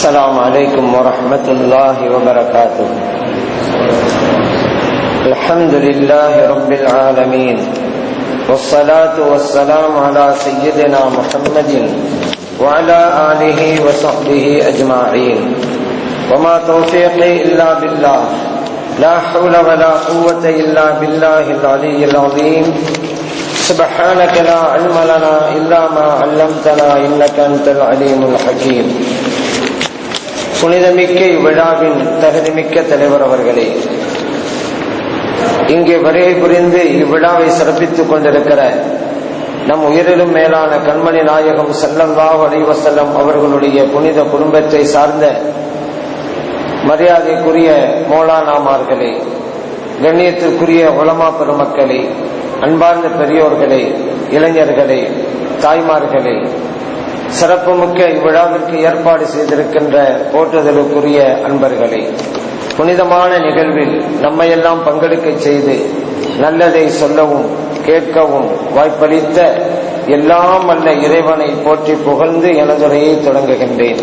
السلام عليكم ورحمة الله وبركاته. الحمد لله رب العالمين، والصلاة والسلام على سيدنا محمد وعلى آله وصحبه أجمعين. وما توفيقي إلا بالله، لا حول ولا قوة إلا بالله العلي العظيم. سبحانك لا علم لنا إلا ما علمتنا إنك أنت العليم الحكيم. புனிதமிக்க இவ்விழாவின் தகுதிமிக்க தலைவர் அவர்களே, இங்கே வருகை புரிந்து இவ்விழாவை சிறப்பித்துக் கொண்டிருக்கிற நம் உயிரிலும் மேலான கண்மணி நாயகம் ஸல்லல்லாஹு அலைஹி வஸல்லம் அவர்களுடைய புனித குடும்பத்தை சார்ந்த மரியாதைக்குரிய மௌலானாமார்களே, கண்ணியத்திற்குரிய உலமா பெருமக்களே, அன்பார்ந்த பெரியோர்களே, இளைஞர்களே, தாய்மார்களே, சிறப்புமிக்க இவ்விழாவிற்கு ஏற்பாடு செய்திருக்கின்ற போற்றுதலுக்குரிய அன்பர்களே, புனிதமான நிகழ்வில் நம்மையெல்லாம் பங்கெடுக்க செய்து நல்லதை சொல்லவும் கேட்கவும் வாய்ப்பளித்த எல்லாம் அல்ல இறைவனை போற்றி புகழ்ந்து எனதுரையை தொடங்குகின்றேன்.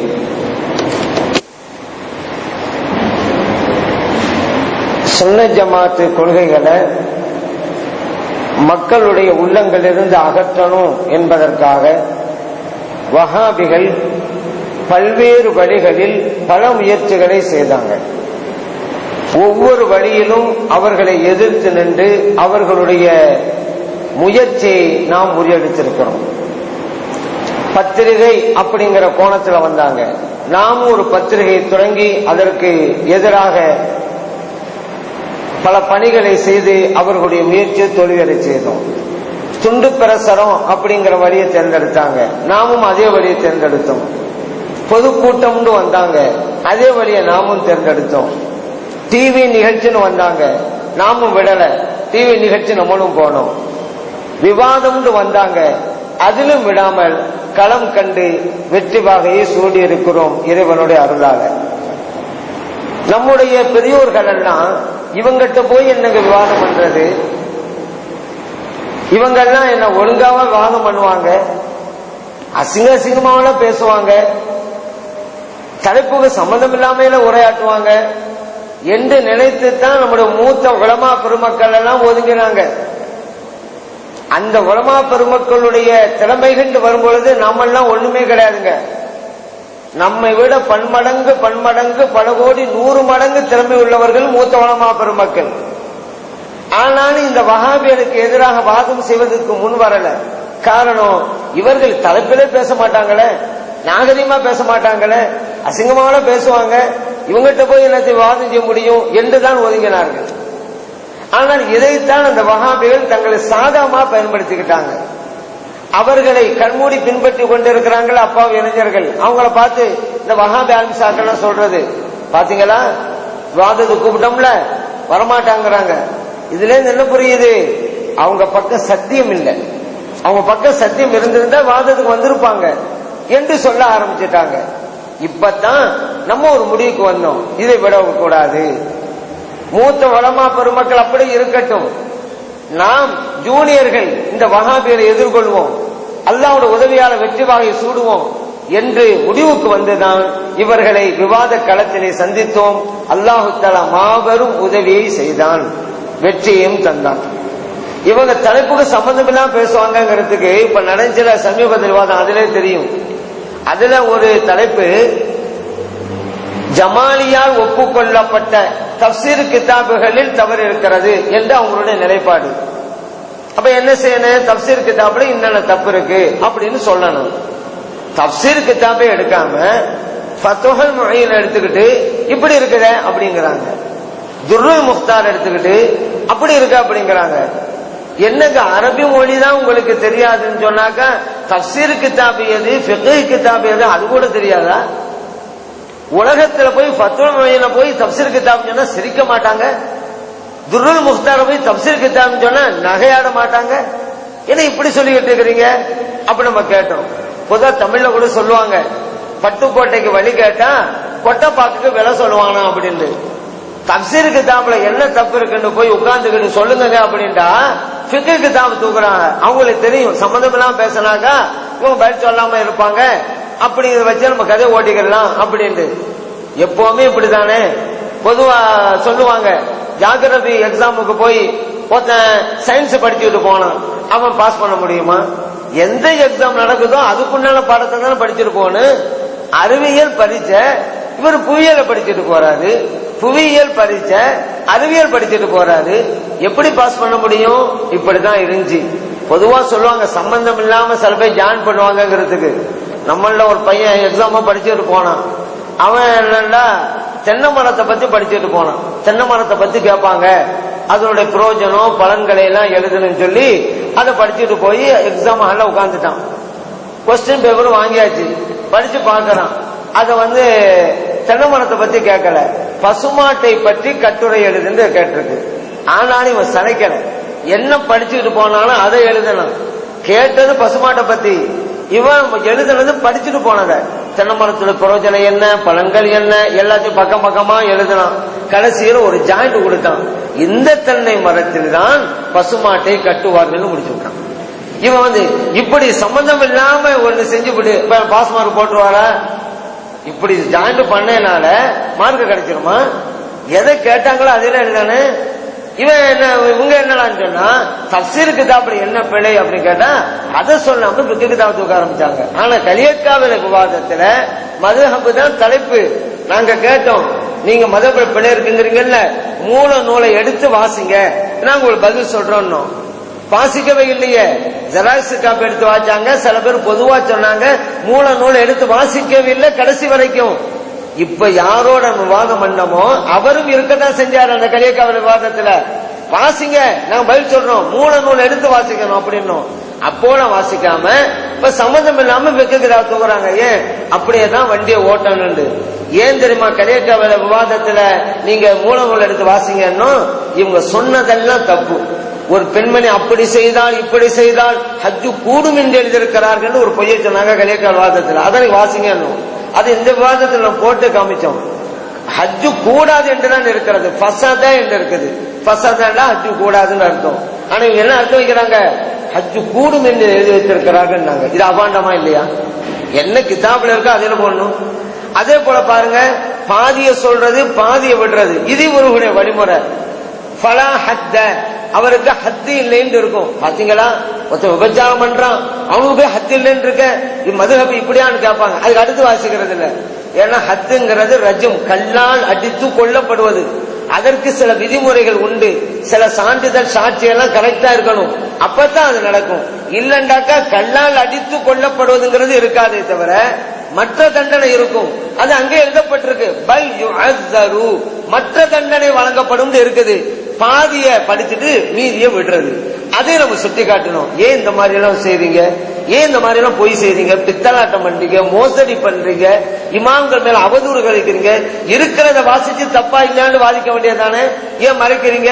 சுன்னத் ஜமாத்து கொள்கைகளை மக்களுடைய உள்ளங்களிலிருந்து அகற்றணும் என்பதற்காக வஹாபிகள் பல்வேறு வழிகளில் பல முயற்சிகளை செய்தாங்க. ஒவ்வொரு வழியிலும் அவர்களை எதிர்த்து நின்று அவர்களுடைய முயற்சியை நாம் முறியடித்திருக்கிறோம். பத்திரிகை அப்படிங்கிற கோணத்தில் வந்தாங்க. நாம் ஒரு பத்திரிகை தொடங்கி அதற்கு எதிராக பல பணிகளை செய்து அவர்களுடைய முயற்சியை தோல்வியடை செய்தோம். துண்டு பிரசரம் அப்படிங்கிற வழியை தேர்ந்தெடுத்தாங்க, நாமும் அதே வழியை தேர்ந்தெடுத்தோம். பொதுக்கூட்டம்னு வந்தாங்க, அதே வழியை நாமும் தேர்ந்தெடுத்தோம். டிவி நிகழ்ச்சின்னு வந்தாங்க, நாமும் விடல, டிவி நிகழ்ச்சி நம்மளும் போனோம். விவாதம்னு வந்தாங்க, அதிலும் விடாமல் களம் கண்டு வெற்றி வாகையை சூடி இருக்கிறோம் இறைவனுடைய அருளால. நம்முடைய பெரியோர்கள் எல்லாம் இவங்கிட்ட போய் என்னங்க விவாதம் பண்றது, இவங்கெல்லாம் என்ன ஒழுங்காவ விவாதம் பண்ணுவாங்க, அசிங்க அசிங்கமாவ பேசுவாங்க, தலைப்புக்கு சம்பந்தம் இல்லாமல உரையாற்றுவாங்க என்று நினைத்துத்தான் நம்முடைய மூத்த உலமா பெருமக்கள் எல்லாம் ஒதுங்கினாங்க. அந்த உலமா பெருமக்களுடைய திறமைகள் வரும்பொழுது நம்மெல்லாம் ஒண்ணுமே கிடையாதுங்க. நம்மை விட பன்மடங்கு பல கோடி 100 மடங்கு திறமை உள்ளவர்கள் மூத்த உலமா பெருமக்கள். ஆனாலும் இந்த வஹாபிகளுக்கு எதிராக வாதம் செய்வதற்கு முன் வரல. காரணம், இவர்கள் தலைப்பிலே பேச மாட்டாங்களே, நாகரிகமா பேச மாட்டாங்களே, அசிங்கமான பேசுவாங்க, இவங்கிட்ட போய் என்னத்தை வாதம் செய்ய முடியும் என்றுதான் ஒதுங்கினார்கள். ஆனால் இதைத்தான் அந்த வஹாபிகள் தங்களை சாதகமா பயன்படுத்திக்கிட்டாங்க. அவர்களை கண்மூடி பின்பற்றி கொண்டிருக்கிறார்கள் அப்பாவி இளைஞர்கள். அவங்கள பார்த்து இந்த வஹாபி ஆலிம்சாக்கள் சொல்றது, பாத்தீங்களா வாதத்துக்கு கூப்பிட்டோம்ல வரமாட்டாங்கிறாங்க. இதுல இருந்து என்ன புரியுது, அவங்க பக்கம் சத்தியம் இல்லை. அவங்க பக்கம் சத்தியம் இருந்திருந்தா வாதத்துக்கு வந்திருப்பாங்க என்று சொல்ல ஆரம்பிச்சுட்டாங்க. இப்பதான் நம்ம ஒரு முடிவுக்கு வந்தோம், இதை விட கூடாது. மூத்த உலமா பெருமக்கள் அப்படி இருக்கட்டும், நாம் ஜூனியர்கள் இந்த வஹாபிகளை எதிர்கொள்வோம், அல்லாஹ்வுடைய உதவியால வெற்றி வாகை சூடுவோம் என்று முடிவுக்கு வந்துதான் இவர்களை விவாத களத்திலே சந்தித்தோம். அல்லாஹு தஆலா மாபெரும் உதவியை செய்தான், வெற்றியையும் தந்தான். இவங்க தலைப்புக்கு சம்பந்தம் இல்லாம பேசுவாங்கிறதுக்கு இப்ப நடந்துல சமீபத்தில் விவாதம் அதிலே தெரியும். அதுல ஒரு தலைப்பு, ஜமாலியால் ஒப்புக்கொள்ளப்பட்ட தஃப்சீர் கிதாபுகளில் தவறு இருக்கிறது என்று அவங்களுடைய நிலைப்பாடு. அப்ப என்ன செய்யணும், தஃப்சீர் கிதாபுல என்னென்ன தப்பு இருக்கு அப்படின்னு சொல்லணும். தஃப்சீர் கிதாபை எடுக்காம ஃபத்ஹுல் முஈன் எடுத்துக்கிட்டு இப்படி இருக்குத அப்படிங்கிறாங்க, துர்ருல் முக்தார் எடுத்துக்கிட்டு அப்படி இருக்கு அப்படிங்கிறாங்க. என்னங்க அரபி மொழி தான் உங்களுக்கு தெரியாதுன்னு சொன்னாக்கா தஃப்சீர் கிதாபு எது, ஃபிக்ஹ் கிதாபு எது அது கூட தெரியாதா? உலகத்துல போய் ஃபத்ஹுல் முஈன போய் தஃப்சீர் கிதாப் சொன்னா சிரிக்க மாட்டாங்க, துர்ருல் முக்தார போய் தஃப்சீர் கிதாப் சொன்னா நகையாட மாட்டாங்க. என்ன இப்படி சொல்லிக்கிட்டு இருக்கிறீங்க அப்படி நம்ம கேட்டோம். பொதுவா தமிழ்ல கூட சொல்லுவாங்க, பட்டுக்கோட்டைக்கு வழி கேட்டா கொட்டைப்பாக்குக்கு விலை சொல்லுவாங்க அப்படின்னு. தஃப்சீர் கிதாப்ல என்ன தப்பு இருக்குன்னு போய் உட்கார்ந்துக்கிட்டு சொல்லுங்க அப்படின்ட்டா ஃபிக்ஹ் கிதாப் தூக்குறாங்க. அவங்களுக்கு தெரியும் சம்பந்தம் எல்லாம் பேசினாக்கா இவங்க பதில் சொல்லாம இருப்பாங்க, அப்படிங்கிறத வச்சு நம்ம கதை ஓட்டிக்கலாம் அப்படின்ட்டு. எப்பவுமே இப்படித்தானே பொதுவா சொல்லுவாங்க. ஜியோகிராபி எக்ஸாமுக்கு போய் ஒருத்தன் சயின்ஸ் படிச்சுட்டு போனான், அவன் பாஸ் பண்ண முடியுமா? எந்த எக்ஸாம் நடக்குதோ அதுக்குண்டான பாடத்தை தானே படிச்சுட்டு போகணும். அறிவியல் பரீட்ச இவர் புவியியலை படிச்சுட்டு போறாரு, புவியியல் பரீட்ச அறிவியல் படிச்சுட்டு போறாரு, எப்படி பாஸ் பண்ண முடியும்? இப்படிதான் இருந்துச்சு. பொதுவா சொல்லுவாங்க சம்பந்தம் இல்லாம சில பேர் ஜாயின் பண்ணுவாங்கிறதுக்கு. நம்மள ஒரு பையன் எக்ஸாம படிச்சுட்டு போனான், அவன் என்னன்னா தென்னை மரத்தை பத்தி படிச்சுட்டு போனான். தென்னை மரத்தை பத்தி கேட்பாங்க, அதனுடைய பிரயோஜனம் பலன்களை எல்லாம் எழுதணும்னு சொல்லி அதை படிச்சுட்டு போய் எக்ஸாம் ஹால்ல உட்காந்துட்டான். கொஸ்டின் பேப்பரும் வாங்கியாச்சு, படிச்சு பாக்குறான். அத தென்னை மரத்தை பத்தி கேட்கல, பசுமாட்டை பற்றி கட்டுரை எழுதுன்னு கேட்டிருக்கு. ஆனாலும் இவன் சளைக்கல, என்ன படிச்சுட்டு போனாலும் அதை எழுதணும். கேட்டது பசுமாட்டை பத்தி, இவன் எழுதுனது படிச்சுட்டு போனத. தென்னை மரத்தோட பிரயோஜனம் என்ன, பலன்கள் என்ன, எல்லாத்தையும் பக்கம் பக்கமா எழுதலாம். கடைசியில் ஒரு ஜாயிண்ட் கொடுத்தான், இந்த தென்னை மரத்தில் தான் பசுமாட்டை கட்டுவார்கள் முடிச்சு விட்டான். இவன் இப்படி சம்பந்தம் இல்லாம ஒண்ணு செஞ்சுவிட்டு பாஸ் மார்க் போட்டுருவாரா? இப்படி ஜாயிண்ட் பண்ணனால மார்க் கிடைச்சிருமா? எதை கேட்டாங்களோ அதெல்லாம் எழுதானே. இவன் என்ன, இவங்க என்னடான்னு சொன்னா தஃசீர் கிதாப் என்ன பிழை அப்படின்னு கேட்டா அதை சொல்லாம ஃபிக்ஹ் கிதாப் தூக்க ஆரம்பிச்சாங்க. ஆனா கலியக்காவில விவாதத்துல மதுஹப் தான் தலைப்பு. நாங்க கேட்டோம், நீங்க மதுஹப்ல பிழை இருக்குங்கிறீங்கல்ல, மூல நூலை எடுத்து வாசிங்க, நாங்க ஒரு பதில் சொல்றோம். வாசிக்கவே இல்லையே. ஜெராக்ஸ் காப்பி எடுத்து வாச்சாங்க. சில பேர் பொதுவா சொன்னாங்க மூல நூலை எடுத்து வாசிக்கவே இல்லை கடைசி வரைக்கும். இப்ப யாரோட விவாதம் பண்ணமோ அவரும் இருக்கதான் செஞ்சாரு அந்த கலியக்காவில விவாதத்துல. வாசிங்க, நாங்க பதில் சொல்றோம், மூல நூல் எடுத்து வாசிக்கணும் அப்படின்னும். அப்போல வாசிக்காம இப்ப சம்மந்தம் இல்லாம வெக்குகிறா தூக்குறாங்க. ஏன் அப்படியேதான் வண்டியை ஓட்டணுண்டு. ஏன் தெரியுமா? கலியக்காவில விவாதத்துல நீங்க மூல நூல் எடுத்து வாசிங்கன்னு இவங்க சொன்னதெல்லாம் தப்பு. ஒரு பெண்மணி அப்படி செய்தால் இப்படி செய்தால் ஹஜ்ஜு கூடும் என்று எழுதியிருக்கிறார்கள் ஒரு பொய்யை சொன்னாங்க கலியக்கால் விவாதத்தில். அதை வாசிங்க. அது இந்த விவாதத்தில் நம்ம போட்டு காமிச்சோம். ஹஜ்ஜு கூடாது என்றுதான் இருக்கிறது, ஃபஸத என்று இருக்குது. ஃபஸதனா ஹஜ்ஜு கூடாதுன்னு அர்த்தம். ஆனா இவங்க என்ன அர்த்தம் வைக்கிறாங்க? ஹஜ்ஜு கூடும் என்று எழுதி வைத்திருக்கிறார்கள். இது அபாண்டமா இல்லையா? என்ன கிதாப்ல இருக்கோ அதில போடணும். அதே போல பாருங்க, பாதிய சொல்றது பாதிய விடுறது, இது ஒரு வழிமுறை. ஃபலா ஹத்த, அவருக்கு ஹத்து இல்லைன்னு இருக்கும். பாத்தீங்களா, ஒருத்தர் விபச்சாரம் பண்றான், அவனுக்கு ஹத்து இல்லைன்னு இருக்க, மதுஹப் இப்படியான்னு கேட்பாங்க. அதுக்கு அடுத்து வாசிக்கிறது இல்ல. ஏன்னா ஹத்துங்கிறது ரஜம், கல்லால் அடித்து கொல்லப்படுவது. அதற்கு சில விதிமுறைகள் உண்டு, சில சான்றிதழ் சாட்சி எல்லாம் கரெக்டா இருக்கணும், அப்பதான் அது நடக்கும். இல்லண்டாக்கா கல்லால் அடித்து கொல்லப்படுவதுங்கிறது இருக்காதே தவிர மற்ற தண்டனை இருக்கும். அது அங்கே எழுதப்பட்டிருக்கு, பல் யுஅஸ்ஸரு, மற்ற தண்டனை வழங்கப்படும் இருக்குது. பாதிய படிச்சுட்டு மீதிய விடுறது, அதே நம்ம சுட்டி காட்டணும். ஏன் இந்த மாதிரி எல்லாம் செய்றீங்க, ஏன் இந்த மாதிரி எல்லாம் பொய் செய்றீங்க, பித்தலாட்டம் பண்றீங்க, மோசடி பண்றீங்க, இமாம்கள் மேல அவதூறு கழிக்கிறீங்க, இருக்கிறத வாசிச்சு தப்பா இல்லையான்னு வாதிக்க வேண்டியதானே, ஏன் மறைக்கிறீங்க?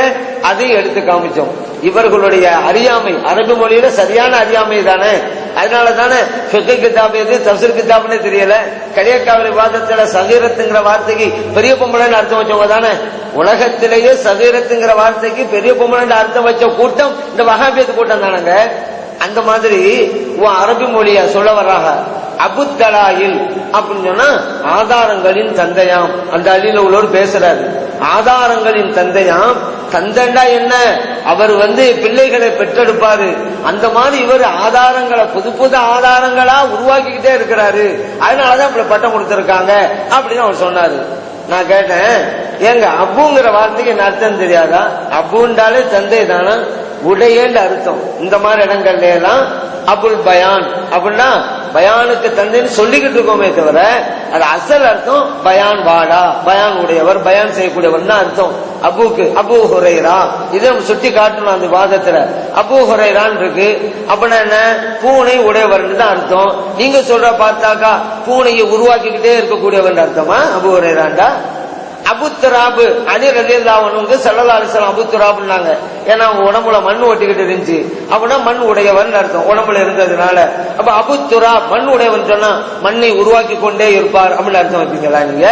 அதையும் எடுத்து காமிச்சோம். இவர்களுடைய அறியாமை, அரபு மொழியில சரியான அறியாமை தானே. அதனால தானே ஃபிக்ஹ் கிதாப் எது, தஃசீர் கிதாப்னே தெரியல. கலியக்காவில விவாதத்துல சகீரத்துங்கிற வார்த்தைக்கு பெரிய பொம்பளைன்னு அர்த்தம் வச்சவங்க தானே. உலகத்திலேயே சகீரத்துங்கிற வார்த்தைக்கு பெரிய பொம்பளைன்னு அர்த்தம் வச்ச கூட்டம் இந்த வஹாபியத் கூட்டம் தானங்க. அந்த மாதிரி அரபி மொழிய சொல்ல வர்றாங்க. அபுத்தலாயில் அப்படின்னு சொன்னா ஆதாரங்களின் தந்தையாம். அந்த அலில உள்ளவர் பேசுறாரு, ஆதாரங்களின் தந்தையாம். தந்தண்டா என்ன? அவர் பிள்ளைகளை பெற்றெடுப்பாரு. அந்த மாதிரி இவர் ஆதாரங்களை புது புது ஆதாரங்களா உருவாக்கிக்கிட்டே இருக்கிறாரு. அதனாலதான் இப்படி பட்டம் கொடுத்திருக்காங்க அப்படின்னு அவர் சொன்னாரு. நான் கேட்டேன், ஏங்க அபுங்கிற வார்த்தைக்கு என்ன அர்த்தம் தெரியாதா? அபுண்டாலே தந்தை தானா, உடையேன்னு அர்த்தம். இந்த மாதிரி இடங்கள்ல எல்லாம் அபுல் பயான் அப்படின்னா பயானுக்கு தந்தைன்னு சொல்லிக்கிட்டு இருக்கோமே தவிர அது அசல் அர்த்தம் பயான் வாடா, பயான் உடையவர், பயான் செய்யக்கூடியவர் தான் அர்த்தம். அபுக்கு அபு ஹுரைரா, இதை நம்ம சுட்டி காட்டணும். அந்த வாதத்துல அபு ஹுரைரான் இருக்கு அப்படின்னா என்ன? பூனை உடையவர்னு தான் அர்த்தம். நீங்க சொல்ற பார்த்தாக்கா பூனையை உருவாக்கிக்கிட்டே இருக்கக்கூடியவர் அர்த்தமா அபு ஹுரைரான்டா? அபுத்துராபு அலி ரலியல்லாஹு அன்ஹு ஸல்லல்லாஹு அலைஹி வஸல்லம் அபுத்துராபுன்னாங்க. ஏன்னா அவங்க உடம்புல மண் ஒட்டிக்கிட்டு இருந்துச்சு. அப்படின்னா மண் உடையவன் அர்த்தம், உடம்புல இருந்ததுனால. அப்ப அபுத்துராப் மண் உடையவன் சொன்னா மண்ணை உருவாக்கி கொண்டே இருப்பார் அப்படின்னு அர்த்தம் வச்சீங்களா நீங்க?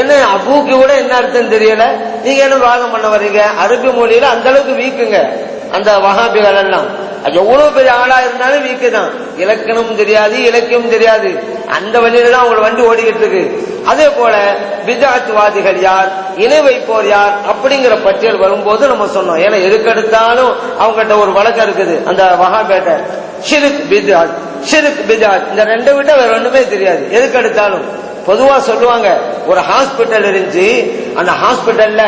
என்ன அபுக்கு கூட என்ன அர்த்தம் தெரியல, நீங்க என்ன வாதம் பண்ண வர்றீங்க? அரபி மொழியில அந்த அளவுக்கு வீக்குங்க அந்த வஹாபிகள் எல்லாம். எவ்வளவு பெரிய ஆளா இருந்தாலும் வீக்கு தான். இலக்கணமும் தெரியாது, இலக்கியமும் தெரியாது. அந்த வழியில தான் அவங்க வண்டி ஓடிக்கிட்டு இருக்கு. அதே போல பித்அத்வாதிகள் யார், இணை வைப்போர் யார் அப்படிங்கிற பட்டியல் வரும்போது நம்ம சொன்னோம். ஏன்னா எதுக்கெடுத்தாலும் அவங்ககிட்ட ஒரு வழக்கம் இருக்குது. அந்த வஹாபேட்ட ஷிர்க் பித்அத், ஷிர்க் பித்அத் இந்த ரெண்டை விட வேற ஒண்ணுமே தெரியாது. எதுக்கெடுத்தாலும் பொதுவா சொல்லுவாங்க, ஒரு ஹாஸ்பிட்டல் இருந்துச்சு, அந்த ஹாஸ்பிட்டல்ல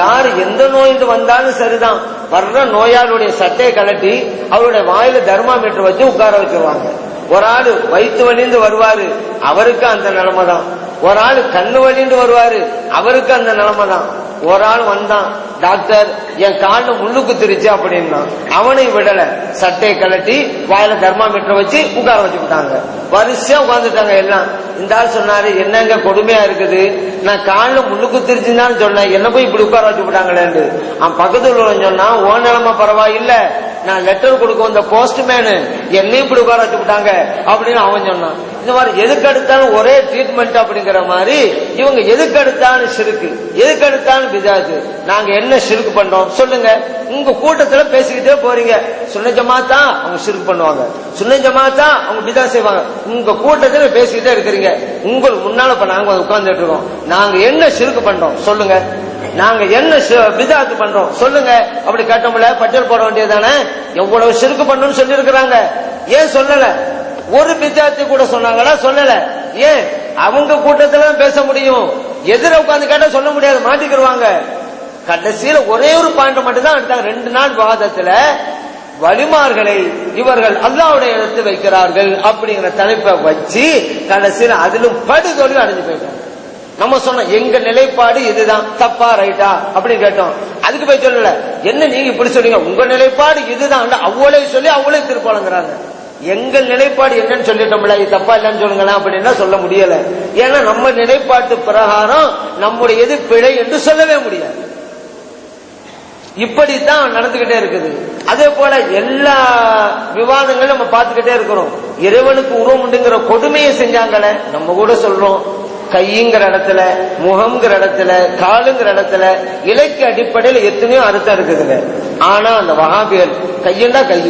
யாரு எந்த நோயிட்டு வந்தாலும் சரிதான், வர்ற நோயாளுடைய சட்டையை கலட்டி அவருடைய வாயில தெர்மாமீட்டர் வச்சு உட்கார வச்சிருவாங்க. ஒரு ஆளு வயிற்று வலிந்து வருவாரு, அவருக்கு அந்த நிலைமை தான். ஒரு ஆளு கண்ணு வலிந்து வருவாரு, அவருக்கு அந்த நிலைமை தான். ஒரு ஆள் வந்தான், டாக்டர் என் கால முள்ளுக்கு திருச்சு அப்படின்னா அவனை விடல, சட்டையை கலட்டி வாயில தெர்மாமீட்டர் வச்சு உட்கார வச்சுக்கிட்டாங்க. வரிசையா உட்கார்ந்துட்டாங்க எல்லாம். இந்த ஆள் சொன்னாரு, என்னங்க கொடுமையா இருக்குது, நான் காலில் முள்ளுக்கு திருச்சுன்னு சொன்னேன், என்ன போய் இப்படி உட்கார வச்சு விட்டாங்களேன்னு. அவன் பக்கத்துல சொன்னா, ஓ நிலைமை பரவாயில்ல, நான் லெட்டர் கொடுக்க வந்த போஸ்ட்மேனு என்னையும் இப்படி உட்கார வச்சு விட்டாங்க அப்படின்னு அவன் சொன்னான். இந்த மாதிரி எதுக்கு எடுத்தாலும் ஒரே ட்ரீட்மெண்ட் அப்படிங்கிற மாதிரி இவங்க எதுக்கு எடுத்தாலும் ஷிர்க், எதுக்கு எடுத்தாலும் பித்அத். நாங்க என்ன ஷிர்க் பண்றோம் சொல்லுங்க? உங்க கூட்டத்துல பேசிக்கிட்டே போறீங்க, சுன்ன ஜமாத்தா அவங்க ஷிர்க் பண்ணுவாங்க, சுன்ன ஜமாத்தா அவங்க பித்அத் செய்வாங்க. உங்க கூட்டத்துல பேசிக்கிட்டே இருக்கிறீங்க, உங்களுக்கு முன்னால இப்ப நாங்க உட்கார்ந்துட்டு இருக்கோம். நாங்க என்ன ஷிர்க் பண்றோம் சொல்லுங்க? நாங்க என்ன பித்அத் பண்றோம் சொல்லுங்க? அப்படி கேட்டோம்ல, பட்டியல் போட வேண்டியதானே. எவ்வளவு ஷிர்க் பண்ணணும்னு சொல்லி இருக்கிறாங்க, ஏன் சொல்லல? ஒரு பித்அத் கூட சொன்னாங்களா? சொல்லல. ஏன்? அவங்க கூட்டத்துல பேச முடியும், எதிர உட்கார்ந்து கேட்டா சொல்ல முடியாது, மாட்டிக்கிடுவாங்க. கடைசியில ஒரே ஒரு பாயிண்ட் மட்டும் தான் எடுத்தாங்க. 2 நாள் வாதத்துல வலிமார்களை இவர்கள் அல்லாஹ்வுடைய இடத்தில் வைக்கிறார்கள் அப்படிங்கிற தலைப்பை வச்சு கடைசியில அதிலும் படுதோல்வி அடைஞ்சு போயிட்டாங்க. நம்ம சொன்னோம் எங்க நிலைப்பாடு இதுதான், தப்பா ரைட்டா அப்படின்னு கேட்டோம். அதுக்கு போய் சொல்லல, என்ன நீங்க இப்படி சொல்றீங்க, உங்க நிலைப்பாடு இதுதான் அவ்வளே சொல்லி அவ்வளே திருப்பாளங்கிறாங்க. எங்கள் நிலைப்பாடு என்னன்னு சொல்லிட்டோம்ல, இது தப்பா இல்லைன்னு சொல்லுங்களேன் அப்படின்னா சொல்ல முடியல. ஏன்னா நம்ம நிலைப்பாட்டு பிரகாரம் நம்முடைய எது பிழை என்று சொல்லவே முடியாது. இப்படித்தான் நடந்துகிட்டே இருக்குது. அதே போல எல்லா விவாதங்களும் நம்ம பார்த்துக்கிட்டே இருக்கிறோம். இறைவனுக்கு உருவம் உண்டுங்கிற கொடுமையை செஞ்சாங்களே, நம்ம கூட சொல்றோம், கைங்கிற இடத்துல, முகம்ங்கிற இடத்துல, காலுங்கிற இடத்துல இலக்கிய அடிப்படையில் எத்தனையோ அர்த்தம் இருக்குதுங்க. ஆனா அந்த வஹாபிகள் கையுண்டா கை,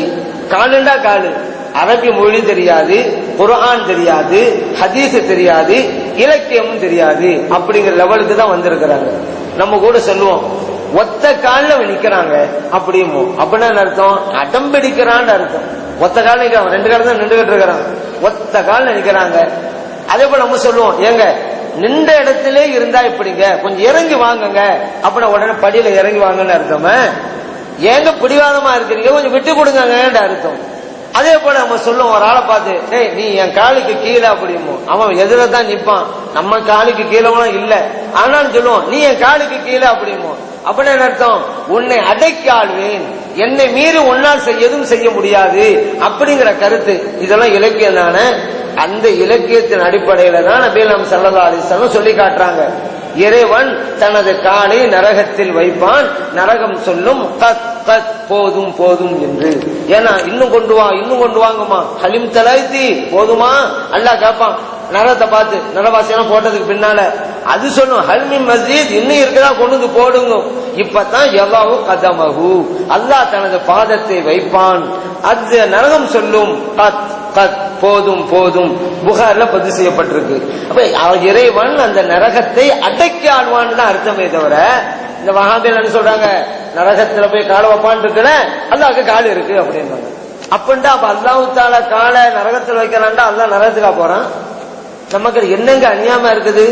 காலுண்டா காலு, அரபி மொழி தெரியாது, குர்ஆன் தெரியாது, ஹதீஸ் தெரியாது, இலக்கியமும் தெரியாது அப்படிங்கிற லெவலுக்கு தான் வந்திருக்கிறாங்க. நம்ம கூட சொல்லுவோம், ஒத்த காலில் நிக்கிறாங்க அப்படிமோ. அப்படின்னா அர்த்தம் அடம்பிடிக்கிறான்னு அர்த்தம். ஒத்த கால நிக்கிறான், 2 காலம் தான் நின்றுகிட்டு இருக்கிறான், ஒத்த காலில் நிக்கிறாங்க. அதே போல நம்ம சொல்லுவோம், ஏங்க நின்ற இடத்திலே இருந்தா இப்படிங்க, கொஞ்சம் இறங்கி வாங்குங்க அப்படின்னா உடனே படியில இறங்கி வாங்கன்னு அர்த்தம். ஏங்க பிடிவாதமா இருக்கிறீங்க, கொஞ்சம் விட்டு கொடுங்க அர்த்தம். அதே போல நம்ம சொல்லுவோம், ஒரு ஆளை பார்த்து, டேய் நீ என் காலுக்கு கீழே அப்படிமோ, அவன் எதிர தான் நிப்பான், நம்ம காலுக்கு கீழே இல்ல, ஆனாலும் சொல்லுவோம் நீ என் காலுக்கு கீழே அப்படிமோ. அப்படின்னு அர்த்தம், உன்னை அடக்கி ஆள்வேன், என்னை மீறி உன்னால் எதுவும் செய்ய முடியாது அப்படிங்கிற கருத்து. இதெல்லாம் இலக்கியம் தானே. அந்த இலக்கியத்தின் அடிப்படையில தான் நபிகள் ஸல்லல்லாஹு அலைஹி வஸல்லம் சொல்லி காட்டுறாங்க, இறைவன் தனது காலை நரகத்தில் வைப்பான், நரகம் சொல்லும் கத் கத் போதும் போதும் என்று. ஏன்னா இன்னும் கொண்டு வா, இன்னும் கொண்டு வாங்குமா, ஹலிம் தலாய்த்தி போதுமா அல்லாஹ் கேட்பான் நரகத்தை பார்த்து. நரவாசியெல்லாம் போட்டதுக்கு பின்னால அது சொல்லும், ஹல்மி மஸ்ஜித் இன்னும் இருக்குதா கொண்டு வந்து போடுங்க. இப்பதான் எவ்வாவு கதமகு, அல்லாஹ் தனது பாதத்தை வைப்பான், அது நரகம் சொல்லும் கத் கத் போதும் போதும். புகார்ல பதிவு செய்யப்பட்டிருக்கு. அப்ப இறைவன் அந்த நரகத்தை அடக்கி ஆழ்வான்னு தான் அர்த்தமே தவிர, இந்த வஹாபிகள் என்ன சொல்றாங்க, நரகத்துல போய் காலை வைப்பான் இருக்குன்னு அல்லாஹ்க்கு கால் இருக்கு அப்படின்றாங்க. அப்படின்டா அப்ப அல்லாஹ் தஆலா காலை நரகத்தில் வைக்கிறான்டா அல்லாஹ் நரகத்துக்கா போறான்? நமக்கு என்னங்க அநியாயமா இருக்குது.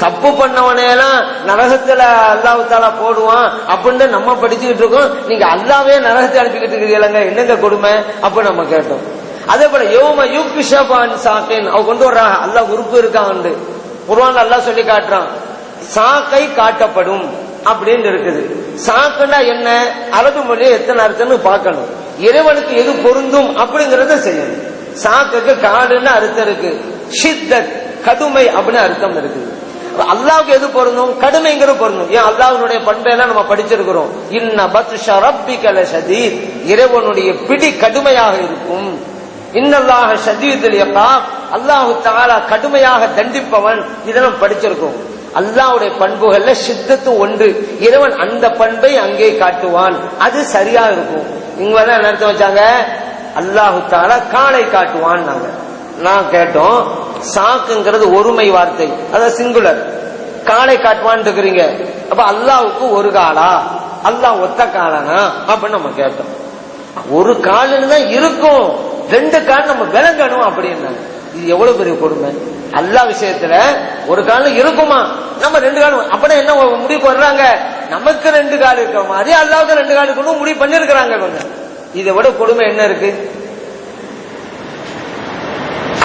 தப்பு பண்ணவனையெல்லாம் நரகத்துல அல்லாஹ் தஆலா போடுவான் அப்படின்னு நம்ம படிச்சுக்கிட்டு இருக்கோம், நீங்க அல்லாவே நரகத்தை அனுப்பிக்கிட்டு இருக்கிறீங்க, என்னங்க கொடுமை அப்ப நம்ம கேட்டோம். அதே போல யௌம யுக்ஷபான் சாக்கின் அவ கொண்டு வர்றாங்க, அல்லாஹ் உறுப்பு இருக்கான் குர்ஆன்ல அல்லாஹ் சொல்லி காட்டுறான், சாக்கை காட்டப்படும் அப்படின்னு இருக்குது. சாக்குன்னா என்ன, அரபு மொழியை எத்தனை அர்த்தம்னு பார்க்கணும், இறைவனுக்கு எது பொருந்தும் அப்படிங்கறத செய்யணும். சாக்குக்கு காடுன்னு அர்த்தம் இருக்கு, ஷித்தத் கடுமை அப்படின்னு அர்த்தம் இருக்குது. அல்லாஹ்வுக்கு எது பொருந்தும், கடுமைங்கிற பொருந்தும். ஏன் அல்லாஹ்வுடைய பண்பெல்லாம் நம்ம படிச்சிருக்கிறோம், இன்ன பத்ஷ ரப்பிக லஷதீத், இறைவனுடைய பிடி கடுமையாக இருக்கும். இன்னல்லாஹ ஷதீதுல் இகாப், அல்லாஹ் தஆலா கடுமையாக தண்டிப்பவன், இதெல்லாம் படிச்சிருக்கோம். அல்லாஹ்வுடைய பண்புகள்ல ஷித்தத்து ஒன்று, இறைவன் அந்த பண்பை அங்கே காட்டுவான், அது சரியா இருக்கும். இங்க வந்து என்ன அர்த்தம் வச்சாங்க? அல்லாஹு தஆலா காலை காட்டுவான். நான் கேட்டோம், சாக்குங்கிறது ஒருமை வார்த்தை, அதாவது சிங்குலர். காலை காட்டுவான்னு இருக்கிறீங்க, அப்ப அல்லாஹ்வுக்கு ஒரு காலா, அல்லாஹ் ஒத்த காலனா அப்படின்னு நம்ம கேட்டோம். ஒரு காலுன்னு தான் இருக்கும், ரெண்டு கால் நம்ம விளங்கணும் அப்படின்னா இது எவ்வளவு பெரிய கொடுமை. அல்லாஹ் விஷயத்துல ஒரு காலம் இருக்குமா, நம்ம ரெண்டு காலம் அப்படின்னா என்ன முடிவு பண்றாங்க? நமக்கு ரெண்டு கால் இருக்கிற மாதிரி அல்லாஹ்வுக்கு ரெண்டு கால் இருக்கணும் முடிவு பண்ணிருக்கிறாங்க. இதை விட கொடுமை என்ன இருக்கு?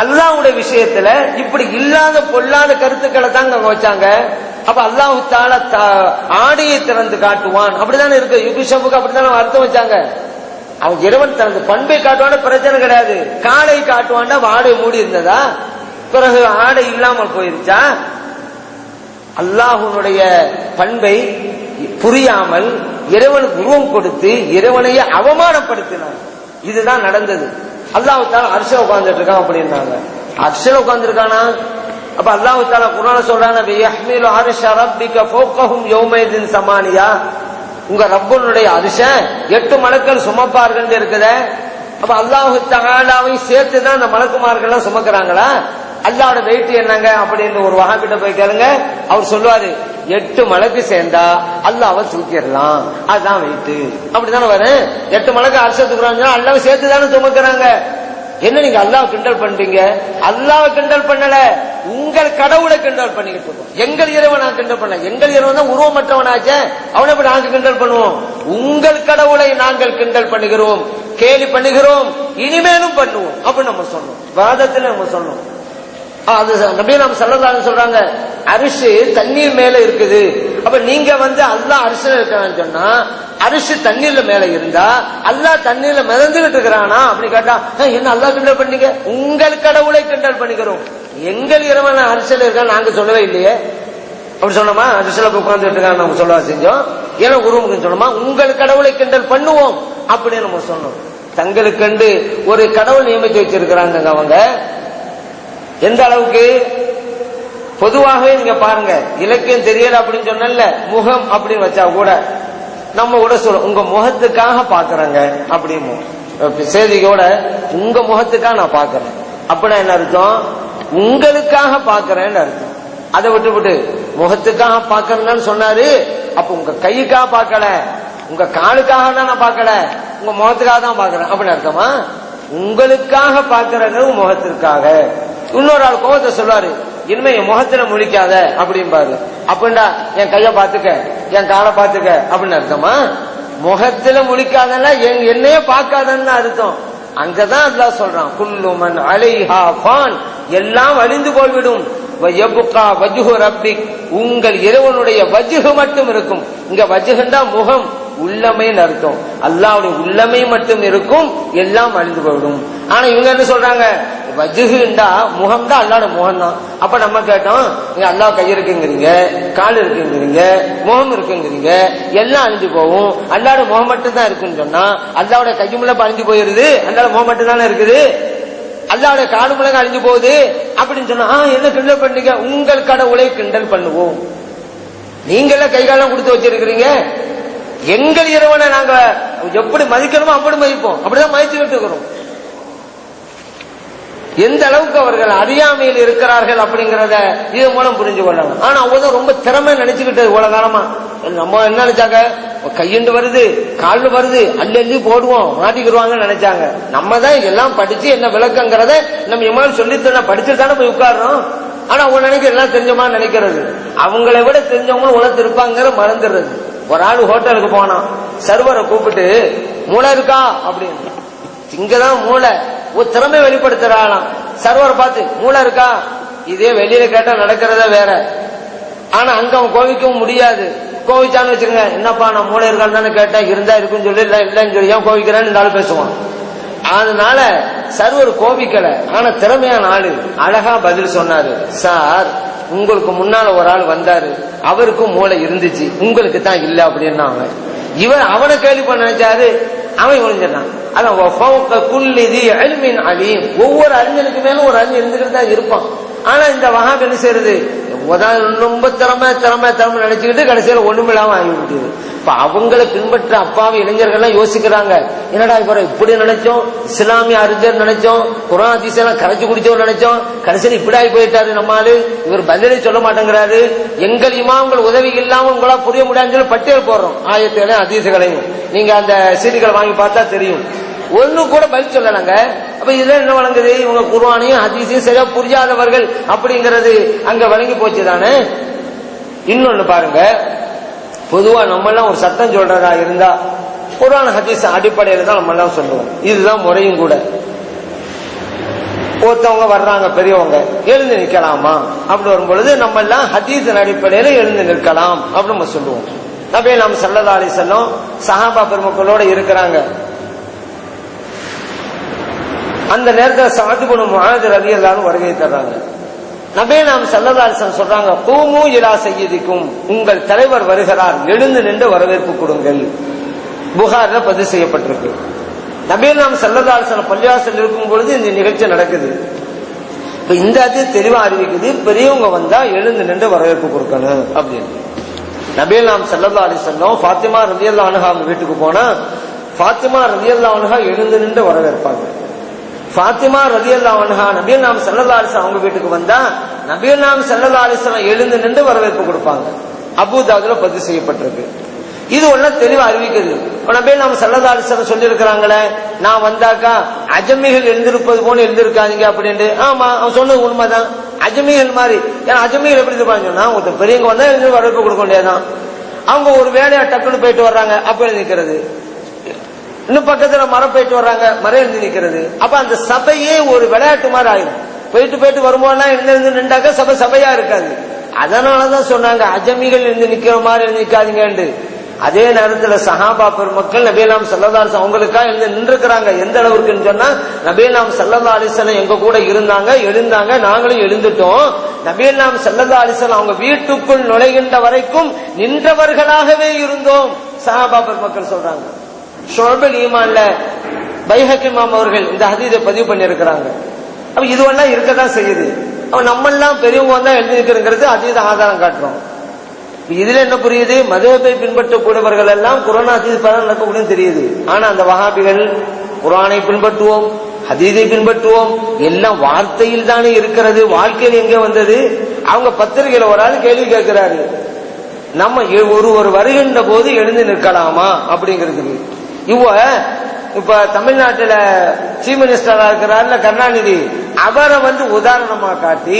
அல்லாஹ்வுடைய விஷயத்துல இப்படி இல்லாத பொல்லாத கருத்துக்களை தான் வச்சாங்க. அப்ப அல்லாஹ் தஆலா ஆடையை திறந்து காட்டுவான் அப்படித்தானே இருக்கு. யுபிஷபுக்கு அப்படித்தானே அர்த்தம் வச்சாங்க. அவன் இறைவன் தனது பண்பை காட்டுவான பிரச்சனை கிடையாது. காலை காட்டுவான்னா ஆடை மூடி இருந்ததா, பிறகு ஆடை இல்லாமல் போயிருச்சா? அல்லாஹ்வுடைய பண்பை புரியாமல் இறைவனுக்கு உருவம் கொடுத்து இறைவனையே அவமானப்படுத்தினார். இதுதான் நடந்தது. அல்லாஹ் தஆலா அர்ஷ்ல உட்கார்ந்துட்டு இருக்கான் அப்படின்னாங்க. அர்ஷ்ல உட்கார்ந்துருக்கானா? அப்ப அல்லாஹ் தஆலா குர்ஆன்ல சொல்றாங்க, யஹ்மிலு அர்ஷ ரப்பிக ஃபௌகஹும் யௌமைதின் ஸமானியா, உங்க ரப்புனுடைய அரிச 8 மலக்கள் சுமப்பார்கள் இருக்குதே. அப்ப அல்லாஹ் தஆலாவை சேர்த்து தான் அந்த மலக்குமார்கள் எல்லாம் சுமக்கிறாங்களா? அல்லாஹ்வோட வெயிட் என்னங்க அப்படின்னு ஒரு வஹாபிட்ட போய் கேளுங்க, அவர் சொல்லுவாரு 8 மலக்கு சேர்ந்தா அல்லாஹ்வை தூக்கிடலாம், அதுதான் வெயிட். அப்படித்தானே வரும். 8 மலக்கு அரிச தூக்குறாங்க, அல்லாஹ்வை சேர்த்து தானே சுமக்கிறாங்க. என்ன நீங்க அல்லாஹ் கிண்டல் பண்றீங்க? அல்லாஹ் கிண்டல் பண்ணல, உங்கள் கடவுளை கிண்டல் பண்ணிக்கிட்டு இருக்கோம். எங்கள் இறைவன் நான் கிண்டல் பண்ணல, எங்கள் இறைவன் தான் உருவமற்றவனாச்சே, அவனை போய் நாங்க கிண்டல் பண்ணுவோம். உங்கள் கடவுளை நாங்கள் கிண்டல் பண்ணுகிறோம், கேலி பண்ணுகிறோம், இனிமேலும் பண்ணுவோம் அப்படின்னு நம்ம சொன்னோம். வாதத்துல நம்ம சொன்னோம். அது நபி நாம ஸல்லல்லாஹு அலைஹி சொல்றாங்க, அரிசி தண்ணீர் மேல இருக்குது. அப்ப நீங்க வந்து அல்லாஹ் அரிசில இருக்கான்னு சொன்னா, அரிசி தண்ணீர்ல மேல இருந்தா அல்லாஹ் தண்ணீர்ல மிதந்துகிட்டு இருக்கிறானா அப்படி கேட்டா, என்ன அல்லாஹ் கிண்டல் பண்ணீங்க? உங்கள் கடவுளை கிண்டல் பண்ணிக்கிறோம். எங்கள் இறைவன் அரிசில இருக்கா நாங்க சொல்லவே இல்லையே. அப்படி சொன்னோமா? அரிசில உட்கார்ந்துட்டு இருக்கான்னு நம்ம சொல்லவா செஞ்சோம்? ஏன்னா உருவம் சொன்னோமா? உங்கள் கடவுளை கிண்டல் பண்ணுவோம் அப்படின்னு நம்ம சொன்னோம். தங்களுக்கென்று ஒரு கடவுள் நியமித்து வச்சிருக்கிறாங்க அவங்க. எந்த அளவுக்கு? பொதுவாகவே நீங்க பாருங்க, இலக்கியம் தெரியல அப்படின்னு சொன்னல, முகம் அப்படின்னு வச்சா கூட நம்ம கூட சொல்ல, உங்க முகத்துக்காக பாக்குறேங்க அப்படின்னு செய்தியோட, உங்க முகத்துக்காக நான் பாக்குறேன் அப்படின்னா என்ன அர்த்தம்? உங்களுக்காக பாக்குறேன்னு அர்த்தம். அதை விட்டு முகத்துக்காக பாக்குறேன்னு சொன்னாரு. அப்ப உங்க கையுக்காக பார்க்கல, உங்க காலுக்காக தான் நான் பார்க்கல, உங்க முகத்துக்காக தான் பாக்குறேன் அப்படின்னு அர்த்தமா? உங்களுக்காக பாக்குறேங்க, முகத்திற்காக. இன்னொரு ஆள் கோபத்தை சொல்லுவாரு, இனிமே என் முகத்துல முழிக்காத அப்படின்பாரு. அப்படின்னா என் கைய பாத்துக்க, என் காலை பாத்துக்க அப்படின்னு அர்த்தமா? முகத்துல முழிக்காதன்னா என்னையே பார்க்காதன்னு அர்த்தம். அங்கதான் அல்லாஹ் சொல்றான், குல்லு மன் அலைஹா ஃபான், எல்லாம் அழிந்து போய்விடும், வயபுகா வஜ்ஹு ரப்பிக், உங்கள் இறைவனுடைய வஜ்ஹு மட்டும் இருக்கும். இங்க வஜ்ஹுண்டா முகம், உள்ளமைன்னு அர்த்தம். அல்லாஹ்வுடைய உள்ளமை மட்டும் இருக்கும், எல்லாம் அழிந்து போய்விடும். ஆனா இவங்க என்ன சொல்றாங்க? வஜ்ஹுண்டா முகம் தான், அல்லாஹ்வுடைய முகம் தான். அப்ப நம்ம கேட்டோம், நீங்க அல்லாஹ் கை இருக்குங்கிறீங்க, கால் இருக்குங்கிறீங்க, முகம் இருக்குங்கிறீங்க, எல்லாம் அழிஞ்சு போகும், அல்லாஹ்வுடைய முகம் மட்டும் தான் இருக்குன்னு சொன்னா அல்லாஹ்வுடைய கையுமுள்ள அழிஞ்சு போயிருது, அல்லாஹ்வுடைய முகம் மட்டும் தானே இருக்குது, அல்லாஹ்வுடைய காலு முழங்க அழிஞ்சு போகுது அப்படின்னு சொன்னா என்ன கிண்டல் பண்ணீங்க? உங்கள் கடவுளை கிண்டல் பண்ணுவோம். நீங்கள கை காலம் கொடுத்து வச்சிருக்கிறீங்க, எங்கள் இறைவனை நாங்க எப்படி மதிக்கணுமோ அப்படி மதிப்போம், அப்படிதான் மதிச்சுக்கிட்டு இருக்கிறோம். எந்த அளவுக்கு அவர்கள் அறியாமையில் இருக்கிறார்கள் அப்படிங்கறத இது மூலம் புரிஞ்சு கொள்ளலாம். ஆனா அவங்க ரொம்ப திறமை நினைச்சுக்கிட்டு இவ்வளவு காலமா நம்ம என்ன நினைச்சாங்க, கையண்டு வருது, கால் வருது, அள்ளி போடுவோம், மாட்டிக்கிடுவாங்கன்னு நினைச்சாங்க. நம்ம தான் எல்லாம் படிச்சு என்ன விளக்கங்கிறத நம்ம எம்மாலும் சொல்லித்தர படிச்சுட்டு தானே போய் உட்கார்றோம். ஆனா அவங்க நினைக்கிற எல்லாம் தெரிஞ்சமா நினைக்கிறது, அவங்களை விட தெரிஞ்சவங்களும் உலகத்து இருப்பாங்கிற மறந்துடுறது. ஒரு ஆள் ஹோட்டலுக்கு போனா சர்வரை கூப்பிட்டு மூளை இருக்கா அப்படின்னு, இங்கதான் மூளை, ஒரு திறமை வெளிப்படுத்துறாளாம். சர்வரை பார்த்து மூளை இருக்கா, இதே வெளியில கேட்டா நடக்கிறத வேற. ஆனா அங்க அவன் கோவிக்கவும் முடியாது. கோவிச்சான்னு வச்சுக்கோங்க, என்னப்பா நான் மூளை இருக்கான்னு தானே கேட்டேன், இருந்தா இருக்குன்னு சொல்லி இல்லைன்னு சொல்லி ஏன் கோவிக்கிறேன்னு இந்த ஆள் பேசுவான். அதனால சர்வர் கோபிக்கல, ஆனா திறமையான ஆளு அழகா பதில் சொன்னாரு. சார், உங்களுக்கு முன்னால ஒரு ஆள் வந்தாரு, அவருக்கும் மூளை இருந்துச்சு, உங்களுக்கு தான் இல்ல அப்படின்னா இவன் அவனை கேள்வி பண்ண நினைச்சாரு, அவன் ஒழிஞ்சான். அதான் ஒவ்வொரு அறிஞனுக்கு மேலும் ஒரு அறிஞர் இருந்துகிட்டு தான் இருப்பான். ஆனா இந்த வஹாப் என்ன செய்யறது, ரொம்ப திறமை நினைச்சுக்கிட்டு கடைசியில ஒண்ணுமில்லாம ஆகி விட்டுது. இப்ப அவங்களை பின்பற்ற அப்பாவி இளைஞர்கள்லாம் யோசிக்கிறாங்க, என்னடா இவரை இப்படி நினைச்சோம், இஸ்லாமிய அறிஞர் நினைச்சோம், குர்ஆன் ஹதீஸ் எல்லாம் கரைச்சு குடிச்சோம் நினைச்சோம், கடைசியில் இப்படி ஆகி போயிட்டாரு நம்மாலு, இவர் பதிலே சொல்ல மாட்டேங்கிறாரு, எங்கள் இமாம்கள் உதவி இல்லாம உங்களா புரிய முடியாதுன்னு சொல்லி பட்டியல் போடுறோம் ஆயத்துகளையும் ஹதீஸ்களையும். நீங்க அந்த சீடிகளை வாங்கி பார்த்தா தெரியும், ஒண்ணு கூட பதில் சொல்லலாங்க. அப்ப இதுல என்ன வழங்குது, இவங்க குர்ஆனையும் ஹதீஸையும் சரியா புரியாதவர்கள் அப்படிங்கிறது அங்க வழங்கி போச்சு தானே. இன்னொன்னு பாருங்க, பொதுவா நம்ம எல்லாம் ஒரு சட்டம் சொல்றதா இருந்தா குர்ஆன் ஹதீஸ் அடிப்படையில தான் நம்ம எல்லாம் சொல்லுவோம், இதுதான் முறையும் கூட. ஒருத்தவங்க வர்றாங்க பெரியவங்க, எழுந்து நிற்கலாமா அப்படி வரும் பொழுது நம்ம எல்லாம் ஹதீஸின் அடிப்படையில எழுந்து நிற்கலாம் அப்படின்னு நம்ம சொல்லுவோம். நபி நாம் ஸல்லல்லாஹு அலைஹி வஸல்லம் சஹாபா பெருமக்களோட இருக்கிறாங்க. அந்த நேரத்தில் சஅத் இப்னு முஆத் ரலியல்லாஹு அன்ஹு வருகை தர்றாங்க. நபி நாம் ஸல்லல்லாஹு அலைஹி வஸல்லம் சொல்றாங்க, கூமு இலா சய்யிதிக்கும், உங்கள் தலைவர் வருகிறார், எழுந்து நின்று வரவேற்பு கொடுங்கள். புகார்ல பதிவு செய்யப்பட்டிருக்கு. நபி நாம் ஸல்லல்லாஹு அலைஹி வஸல்லம் பள்ளிவாசல் இருக்கும் பொழுது இந்த நிகழ்ச்சி நடக்குது. இப்ப இந்த அது தெளிவா அறிவிக்குது, பெரியவங்க வந்தா எழுந்து நின்று வரவேற்பு கொடுக்கணும் அப்படின்னு. நபி நாம் ஸல்லல்லாஹு அலைஹி வஸல்லம் ஃபாத்திமா ரலியல்லாஹு அன்ஹா வீட்டுக்கு போனா ஃபாத்திமா ரலியல்லாஹு அன்ஹா எழுந்து நின்று வரவேற்பாங்க. ஃபாத்திமா ரலியல்லாஹு அன்ஹா நபி நாம் ஸல்லல்லாஹு அலைஹி வஸல்லம் அவங்க வீட்டுக்கு வந்தா நபி நாம் ஸல்லல்லாஹு அலைஹி வஸல்லம் எழுந்து நின்று வரவேற்பு கொடுப்பாங்க. அபூ தாவூதுல பதிவு செய்யப்பட்டிருக்கு. இது ஒண்ணு தெளிவா அறிவிக்குது. நபி நாம் ஸல்லல்லாஹு அலைஹி வஸல்லம் சொல்லி இருக்கிறாங்களே, நான் வந்தாக்கா அஜமிகள் எழுந்திருப்பது போல எழுந்திருக்காதீங்க அப்படின்ட்டு. ஆமா, அவன் சொன்னது உண்மைதான். அஜமிகள் மாதிரி, ஏன்னா அஜமிகள் எப்படி இருப்பாங்க சொன்னா, ஒருத்தர் பெரியவங்க வந்தா எழுந்து வரவேற்பு கொடுக்க வேண்டியதுதான். அவங்க ஒரு வேலையா டக்குன்னு போயிட்டு வர்றாங்க, அப்ப எழுதி நிக்கிறது. இன்னும் பக்கத்துல மரம் போயிட்டு வர்றாங்க, மரம் எழுதி நிக்கிறது. அப்ப அந்த சபையே ஒரு விளையாட்டு மாதிரி ஆயிடும். போயிட்டு வரும்போதெல்லாம் எழுந்து நின்றாக்க சபை சபையா இருக்காது. அதனாலதான் சொன்னாங்க அஜமிகள் எழுந்து நிக்கிற மாதிரி எழுந்து நிக்காதீங்க. அதே நேரத்துல சஹாபா பெருமக்கள் நபி நாம் ஸல்லல்லாஹு அலைஹி வஸல்லம் அவங்களுக்காக எழுந்து நின்றுக்கிறாங்க. எந்த அளவுக்குன்னு சொன்னா, நபி நாம் ஸல்லல்லாஹு அலைஹி வஸல்லம் எங்க கூட இருந்தாங்க, எழுந்தாங்க, நாங்களும் எழுந்துட்டோம். நபி நாம் ஸல்லல்லாஹு அலைஹி வஸல்லம் அவங்க வீட்டுக்குள் நுழைகின்ற வரைக்கும் நின்றவர்களாகவே இருந்தோம் சஹாபா பெருமக்கள் சொல்றாங்க. ஷுஅபுல் ஈமான்ல பைஹக்கி இமாம் அவர்கள் இந்த ஹதீஸை பதிவு பண்ணி இருக்கிறாங்க. அப்ப இதுவெல்லாம் இருக்கதான் செய்யுது. நம்ம எல்லாம் பெரியவங்க வந்தா எழுதி நிற்கிறது அதீத ஆதாரம் காட்டுறோம். இதுல என்ன புரியுது, மதுஹபை பின்பற்றக்கூடியவர்கள் எல்லாம் குர்ஆன் ஹதீஸ் படி நடக்கக்கூடிய தெரியுது. ஆனா அந்த வஹாபிகள் குர்ஆனை பின்பற்றுவோம், ஹதீஸை பின்பற்றுவோம், எல்லாம் வார்த்தையில் தானே இருக்கிறது, வாழ்க்கையில் எங்க வந்தது. அவங்க பத்திரிகையில ஒரு ஆள் கேள்வி கேட்கிறாரு, நம்ம ஒருவர் வருகின்ற போது எழுந்து நிற்கலாமா அப்படிங்கிறதுக்கு. இப்ப தமிழ்நாட்டுல சீஃப் மினிஸ்டரா இருக்கிறார்ல கருணாநிதி, அவரை உதாரணமா காட்டி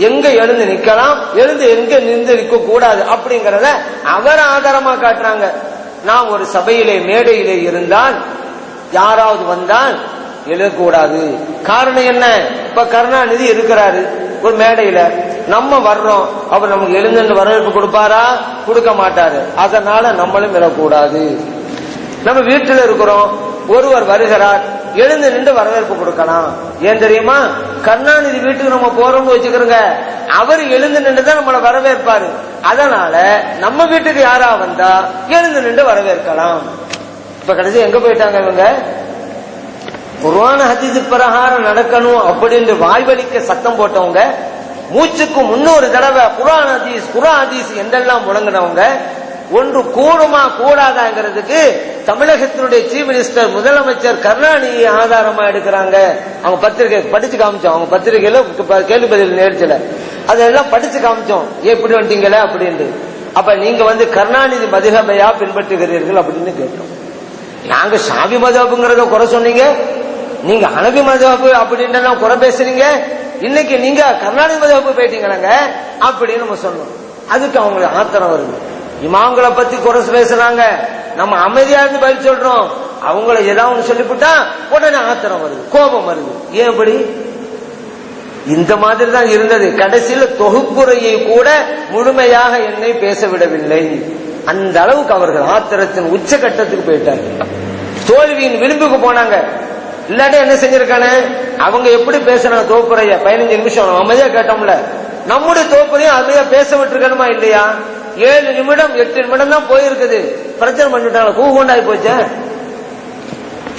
எங்க எழுந்து நிக்கலாம், எழுந்து எங்க நின்று நிற்க கூடாது அப்படிங்கறத அவர் ஆதாரமா காட்டுறாங்க. நாம் ஒரு சபையிலே மேடையிலே இருந்தால் யாராவது வந்தால் எழக்கூடாது. காரணம் என்ன, இப்ப கருணாநிதி இருக்கிறாரு ஒரு மேடையில, நம்ம வர்றோம், அவர் நமக்கு எழுந்து வரவேற்பு கொடுப்பாரா, கொடுக்க மாட்டாரு. அதனால நம்மளும் எழக்கூடாது. நம்ம வீட்டில் இருக்கிறோம், ஒருவர் வருகிறார், எழுந்து நின்று வரவேற்பு கொடுக்கலாம். ஏன் தெரியுமா, கருணாநிதி வீட்டுக்கு நம்ம போறோம்னு வச்சுக்கிறோங்க, அவர் எழுந்து நின்று தான் நம்மளை வரவேற்பாரு. அதனால நம்ம வீட்டுக்கு யாரா வந்தா எழுந்து நின்று வரவேற்கலாம். இப்ப கடைசி எங்க போயிட்டாங்க இவங்க, குர்ஆன் ஹதீஸ் பிரகாரம் நடக்கணும் அப்படின்னு வாய்வலிக்க சத்தம் போட்டவங்க, மூச்சுக்கு 300 தடவை குர்ஆன் ஹதீஸ் என்றெல்லாம் முழங்கினவங்க, ஒன்று கூடுமா கூடாதாங்கிறதுக்கு தமிழகத்தினுடைய சீஃப் மினிஸ்டர் முதலமைச்சர் கருணாநிதி ஆதாரமா எடுக்கிறாங்க. அவங்க பத்திரிகை படிச்சு காமிச்சோம், அவங்க பத்திரிகையில கேள்வி பதில் நிகழ்ச்சியில அதெல்லாம் படிச்சு காமிச்சோம், எப்படி வந்துட்டீங்களே அப்படின்னு. அப்ப நீங்க கருணாநிதி மதுஹபையா பின்பற்றுகிறீர்கள் அப்படின்னு கேட்டோம். நாங்க ஷாஃபி மதுஹப்ங்கிறத குறை சொன்னீங்க, நீங்க ஹனபி மதுஹப் அப்படின்னு குறை பேசுறீங்க, இன்னைக்கு நீங்க கருணாநிதி மதுஹப் போயிட்டீங்களாங்க அப்படின்னு நம்ம சொன்னோம். அதுக்கு அவங்களுக்கு ஆத்திரம் வருது. இமாம்களை பத்தி குறை பேசுறாங்க, நம்ம அமைதியா இருந்து பதில் சொல்றோம், அவங்கள ஏதாவது சொல்லிவிட்டா உடனே ஆத்திரம் வருது, கோபம் வருது. ஏன் அப்படி? இந்த மாதிரி தான் இருந்தது. கடைசியில் தொகுப்புரையை கூட முழுமையாக என்னை பேச விடவில்லை. அந்த அளவுக்கு அவர்கள் ஆத்திரத்தின் உச்சகட்டத்துக்கு போயிட்டாங்க, தோல்வியின் விளிம்புக்கு போனாங்க. இல்லாட்டி என்ன செஞ்சிருக்கானே, அவங்க எப்படி பேசுறாங்க தொகுப்புரைய 15 நிமிஷம் அமைதியா கேட்டோம்ல, நம்முடைய தொகுப்புரையும் அமைதியா பேச விட்டுருக்கணுமா இல்லையா? 7 நிமிடம் 8 நிமிடம் தான் போயிருக்குது, பிரச்சனை பண்ணிட்டாங்க, கூகுண்டாய் போச்சு.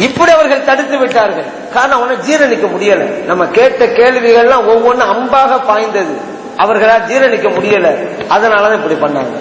இப்படி அவர்கள் தடுத்து விட்டார்கள். காரணம் அவனை ஜீரணிக்க முடியல. நம்ம கேட்ட கேள்விகள்லாம் ஒவ்வொன்றும் அம்பாக பாய்ந்தது, அவர்களால் ஜீரணிக்க முடியல. அதனாலதான் இப்படி பண்ணாங்க.